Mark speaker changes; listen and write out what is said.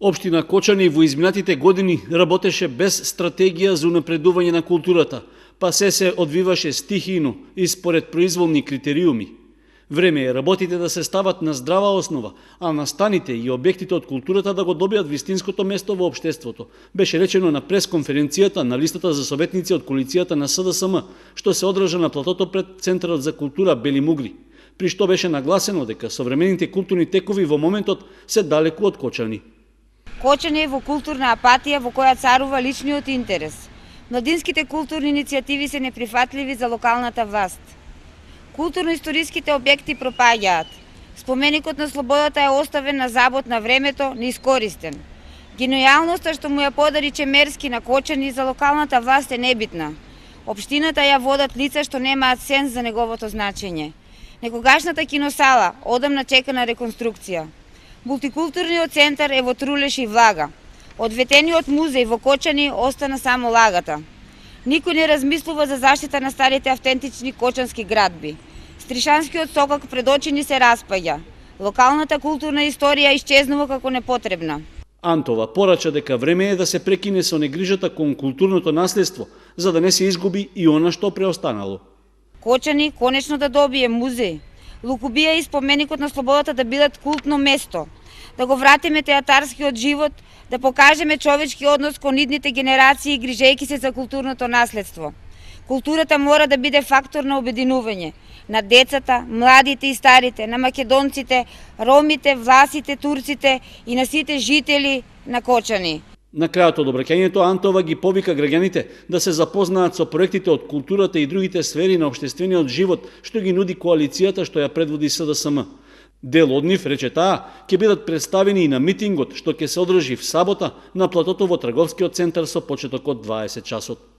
Speaker 1: Општина Кочани во изминатите години работеше без стратегија за унапредување на културата, па се одвиваше стихијно и според произволни критериуми. Време е работите да се стават на здрава основа, а настаните и објектите од културата да го добијат вистинското место во општеството, беше речено на пресконференцијата на листата за советници од коалицијата на СДСМ, што се одржа на платото пред Центарот за култура Бели Мугри, при што беше нагласено дека современите културни текови во моментот се далеку од Кочани.
Speaker 2: Кочани е во културна апатија во која царува личниот интерес. Младинските културни иницијативи се неприфатливи за локалната власт. Културно-историските објекти пропаѓаат. Споменикот на слободата е оставен на забот на времето, неискористен. Гениалноста што му ја подари Чемерски на Кочани за локалната власт е небитна. Општината ја водат лица што немаат сенс за неговото значење. Некогашната киносала одамна чека на реконструкција. Мултикултурниот центар е во трулеш и влага. Одветениот музеј во Кочани остана само лагата. Никој не размислува за заштита на старите автентични кочански градби. Стришанскиот сокак пред очи ни се распаѓа. Локалната културна историја исчезнува како непотребна.
Speaker 1: Антова порача дека време е да се прекине со негрижата кон културното наследство, за да не се изгуби и она што преостанало.
Speaker 2: Кочани конечно да добие музеј. Лукубија и споменикот на слободата да бидат култно место. Да го вратиме театарскиот живот, да покажеме човечки однос кон идните генерации, грижејќи се за културното наследство. Културата мора да биде фактор на обединување на децата, младите и старите, на македонците, ромите, власите, турците и на сите жители на Кочани.
Speaker 1: На крајот од обраќањето Антова ги повика граѓаните да се запознаат со проектите од културата и другите сфери на општествениот живот што ги нуди коалицијата што ја предводи СДСМ. Дел од нив, рече таа, ќе бидат представени и на митингот што ќе се одржи в сабота на платото во трговскиот центар со почеток од 20 часот.